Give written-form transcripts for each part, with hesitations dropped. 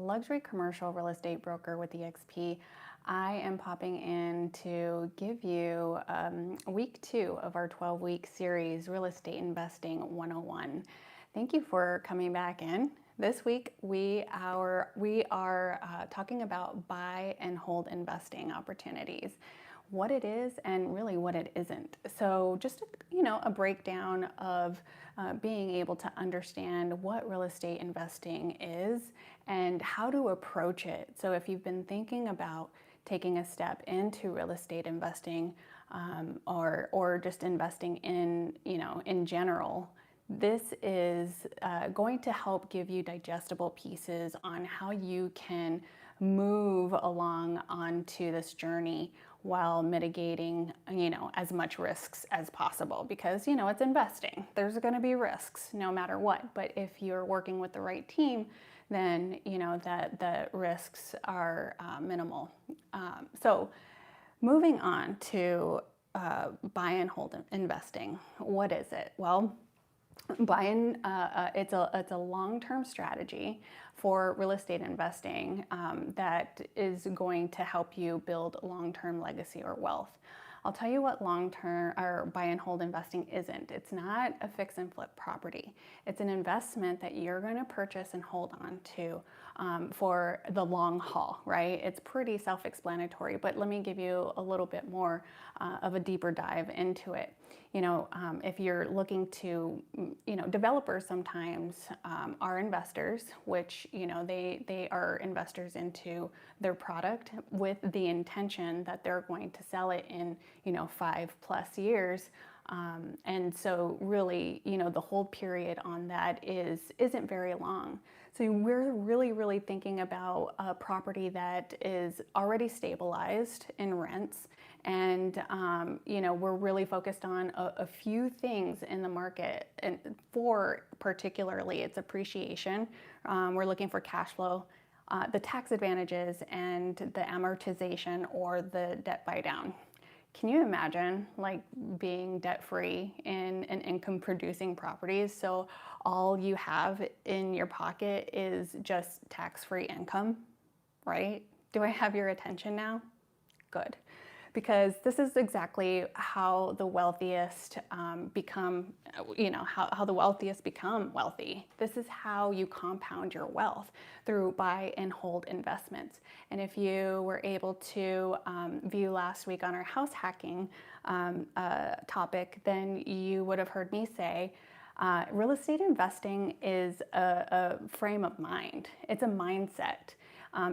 luxury commercial real estate broker with EXP. I am popping in to give you week 2 of our 12-week series, Real Estate Investing 101. Thank you for coming back in. This week we are talking about buy and hold investing opportunities, what it is and really what it isn't. So just a breakdown of being able to understand what real estate investing is and how to approach it. So if you've been thinking about taking a step into real estate investing or just investing in general, this is going to help give you digestible pieces on how you can move along onto this journey while mitigating, as much risks as possible, because, it's investing. There's going to be risks no matter what. But if you're working with the right team, then, that the risks are minimal. So moving on to buy and hold investing. What is it? Well, it's a long-term strategy for real estate investing that is going to help you build long-term legacy or wealth. I'll tell you what long-term or buy and hold investing isn't. It's not a fix and flip property. It's an investment that you're going to purchase and hold on to for the long haul, right? It's pretty self-explanatory, but let me give you a little bit more of a deeper dive into it. If you're looking to, developers sometimes are investors, which, they are investors into their product with the intention that they're going to sell it in, 5+ years. And so really, the hold period on that isn't very long. So we're really thinking about a property that is already stabilized in rents. And, we're really focused on a few things in the market, and for particularly its appreciation. We're looking for cash flow, the tax advantages, and the amortization or the debt buy down. Can you imagine being debt-free in an income-producing properties? So all you have in your pocket is just tax-free income, right? Do I have your attention now? Good. Because this is exactly how the wealthiest become wealthy. This is how you compound your wealth, through buy and hold investments. And if you were able to view last week on our house hacking topic, then you would have heard me say, real estate investing is a frame of mind. It's a mindset.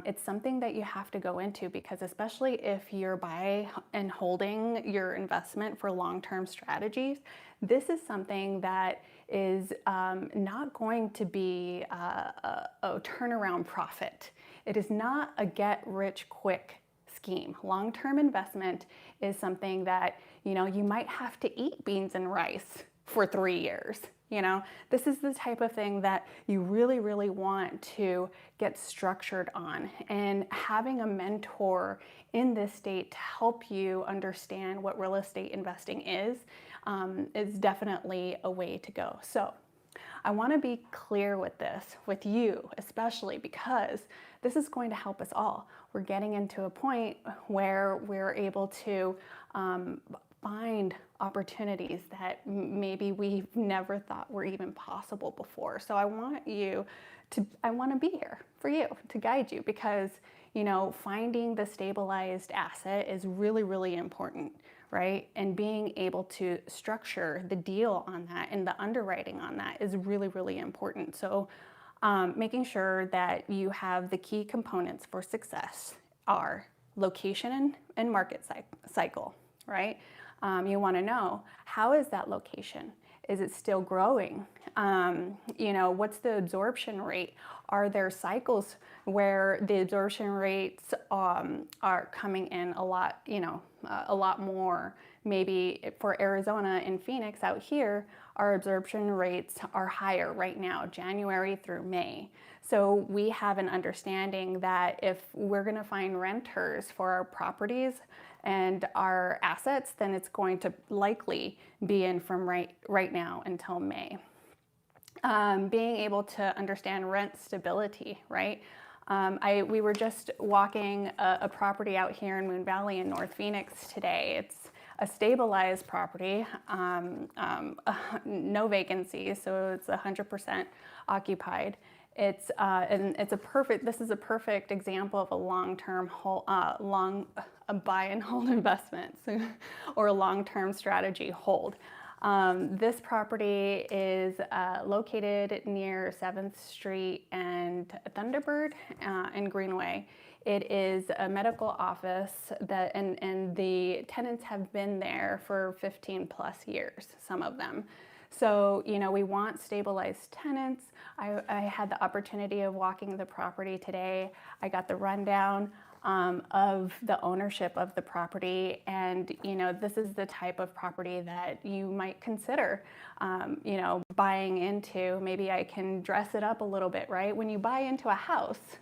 It's something that you have to go into, because especially if you're buy and holding your investment for long-term strategies, this is something that is not going to be a turnaround profit. It is not a get-rich-quick scheme. Long-term investment is something that, you might have to eat beans and rice for 3 years. This is the type of thing that you really want to get structured on, and having a mentor in this state to help you understand what real estate investing is definitely a way to go. So I want to be clear with this, with you especially, because this is going to help us all. We're getting into a point where we're able to find opportunities that maybe we've never thought were even possible before. So I want to be here for you, to guide you, because, finding the stabilized asset is really important, right? And being able to structure the deal on that and the underwriting on that is really important. So making sure that you have the key components for success are location and market cycle, right? You want to know, how is that location? Is it still growing? What's the absorption rate? Are there cycles where the absorption rates are coming in a lot more? Maybe for Arizona and Phoenix out here, our absorption rates are higher right now, January through May. So we have an understanding that if we're going to find renters for our properties and our assets, then it's going to likely be in from right now until May. Being able to understand rent stability, right? We were just walking a property out here in Moon Valley in North Phoenix today. It's a stabilized property, no vacancies, so it's 100% occupied. This is a perfect example of a long-term a buy and hold investment, or a long-term strategy hold. This property is located near 7th Street and Thunderbird and Greenway. It is a medical office and the tenants have been there for 15 plus years, some of them. So, we want stabilized tenants. I had the opportunity of walking the property today. I got the rundown of the ownership of the property, and this is the type of property that you might consider buying into. Maybe I can dress it up a little bit, right? When you buy into a house,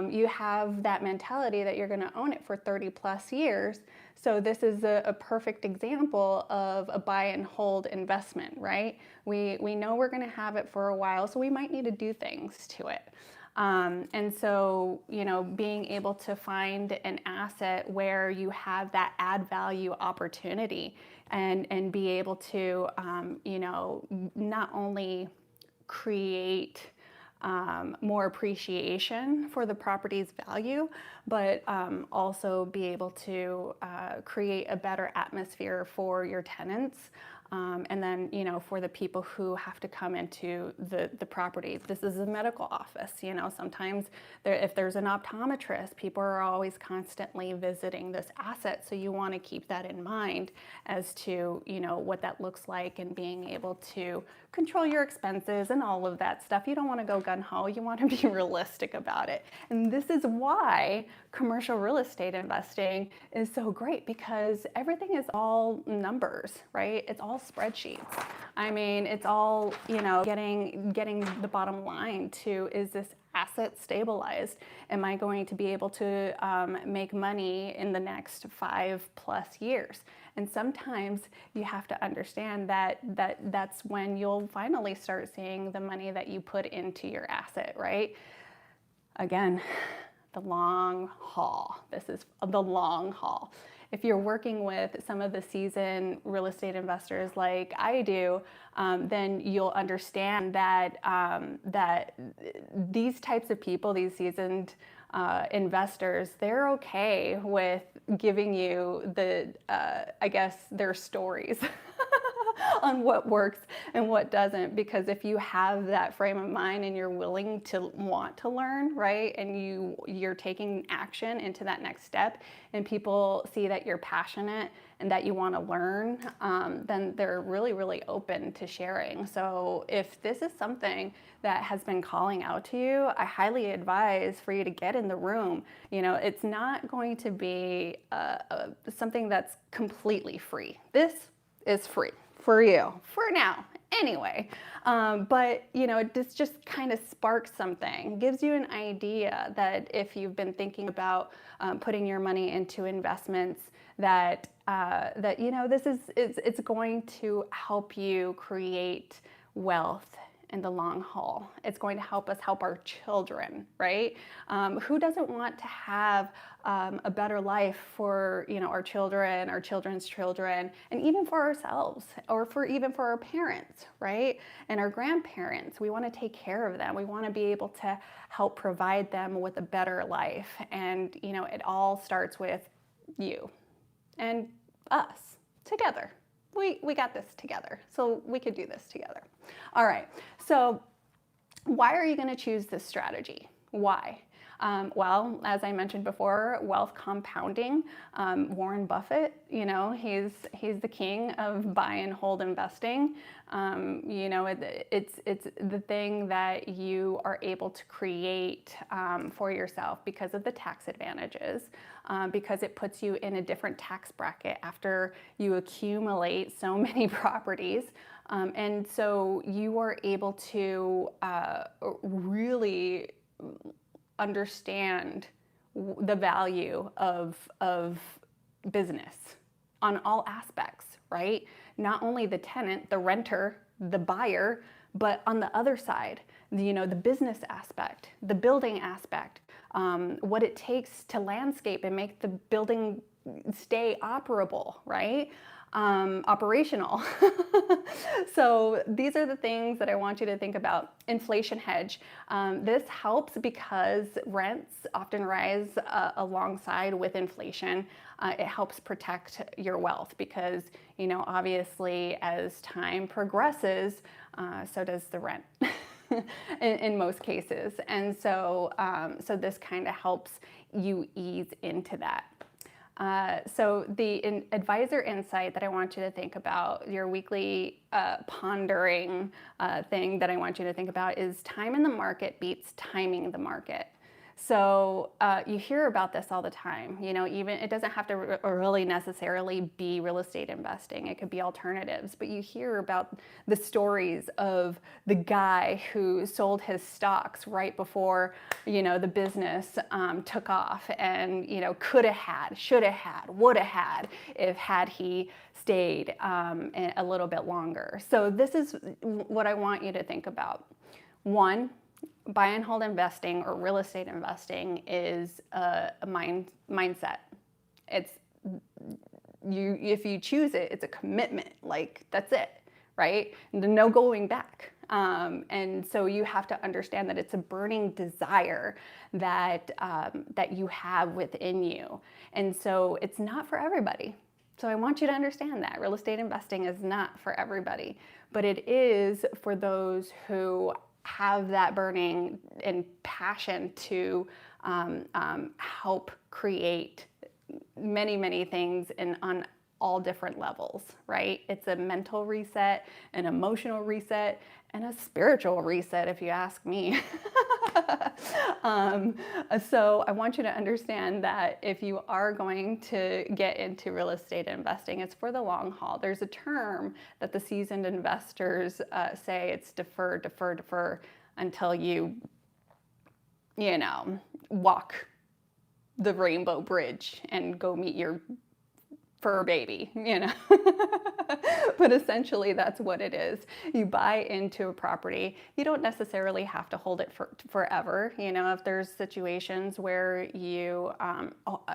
you have that mentality that you're going to own it for 30 plus years. So this is a perfect example of a buy and hold investment, right? We know we're going to have it for a while, so we might need to do things to it. And so, being able to find an asset where you have that add value opportunity and be able to, not only create more appreciation for the property's value, but also be able to create a better atmosphere for your tenants. And then, for the people who have to come into the property. This is a medical office, sometimes if there's an optometrist, people are always constantly visiting this asset. So you want to keep that in mind as to, what that looks like, and being able to control your expenses and all of that stuff. You don't want to go gun-ho. You want to be realistic about it. And this is why commercial real estate investing is so great, because everything is all numbers, right? It's all spreadsheets. I mean, it's all, getting the bottom line to, is this asset stabilized? Am I going to be able to make money in the next 5+ years? And sometimes you have to understand that's when you'll finally start seeing the money that you put into your asset, right? Again, the long haul. This is the long haul. If you're working with some of the seasoned real estate investors like I do, then you'll understand that these types of people, these seasoned investors, they're okay with giving you their stories on what works and what doesn't, because if you have that frame of mind and you're willing to want to learn, right, and you're taking action into that next step, and people see that you're passionate and that you want to learn, then they're really, really open to sharing. So if this is something that has been calling out to you, I highly advise for you to get in the room. It's not going to be something that's completely free. This is free for you for now anyway, but this just kind of sparks something, gives you an idea that if you've been thinking about putting your money into investments, that it's going to help you create wealth in the long haul. It's going to help us help our children, right? Who doesn't want to have a better life for our children, our children's children, and even for ourselves, or even for our parents, right? And our grandparents. We want to take care of them. We want to be able to help provide them with a better life. And it all starts with you and us together. We got this together, so we could do this together. All right, so why are you going to choose this strategy? Why? Well, as I mentioned before, wealth compounding. Warren Buffett, he's the king of buy and hold investing. It's the thing that you are able to create for yourself because of the tax advantages, because it puts you in a different tax bracket after you accumulate so many properties. And so you are able to really understand the value of business on all aspects, right? Not only the tenant, the renter, the buyer, but on the other side, the business aspect, the building aspect, what it takes to landscape and make the building stay operable, right? Operational. So these are the things that I want you to think about. Inflation hedge. This helps because rents often rise alongside with inflation. It helps protect your wealth because, obviously as time progresses, so does the rent. in most cases. And so, so this kind of helps you ease into that. So the advisor insight that I want you to think about, your weekly pondering thing that I want you to think about is time in the market beats timing the market. So you hear about this all the time, even it doesn't have to really necessarily be real estate investing. It could be alternatives, but you hear about the stories of the guy who sold his stocks right before, the business took off and, could have had, should have had, would have had if had he stayed a little bit longer. So this is what I want you to think about. One, buy and hold investing or real estate investing is a mindset. It's if you choose it, it's a commitment. Like that's it, right? No going back. And so you have to understand that it's a burning desire that that you have within you, and so it's not for everybody. So I want you to understand that real estate investing is not for everybody, but it is for those who have that burning and passion to help create many, many things on all different levels, right? It's a mental reset, an emotional reset, and a spiritual reset, if you ask me. So I want you to understand that if you are going to get into real estate investing, it's for the long haul. There's a term that the seasoned investors say, it's defer, defer, defer until you walk the rainbow bridge and go meet your fur baby, But essentially that's what it is. You buy into a property. You don't necessarily have to hold it forever. If there's situations where you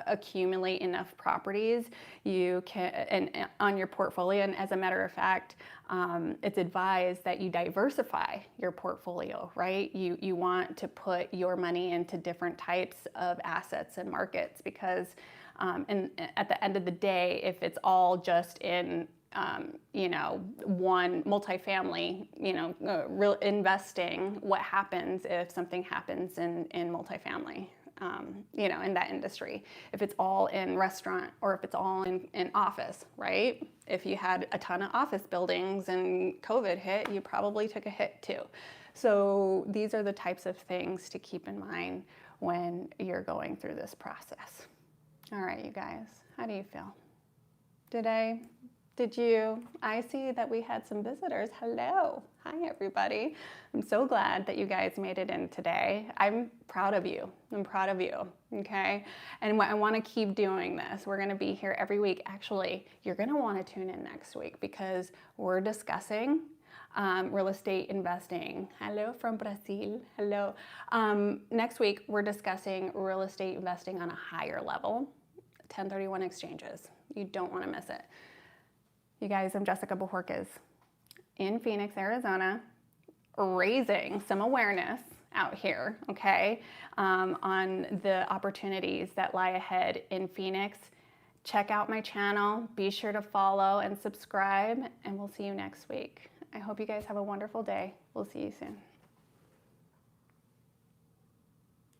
accumulate enough properties, you can, and on your portfolio, and as a matter of fact, it's advised that you diversify your portfolio, right? You want to put your money into different types of assets and markets because and at the end of the day, if it's all just in, one multifamily, real investing, what happens if something happens in multifamily, in that industry? If it's all in restaurant or if it's all in office, right? If you had a ton of office buildings and COVID hit, you probably took a hit too. So these are the types of things to keep in mind when you're going through this process. All right, you guys, how do you feel? I see that we had some visitors. Hello. Hi, everybody. I'm so glad that you guys made it in today. I'm proud of you. Okay? And I want to keep doing this. We're going to be here every week. Actually, you're going to want to tune in next week because we're discussing real estate investing. Hello from Brazil. Hello. Next week, we're discussing real estate investing on a higher level, 1031 exchanges. You don't want to miss it. You guys, I'm Jessica Bojorquez in Phoenix, Arizona, raising some awareness out here, okay, on the opportunities that lie ahead in Phoenix. Check out my channel. Be sure to follow and subscribe, and we'll see you next week. I hope you guys have a wonderful day. We'll see you soon.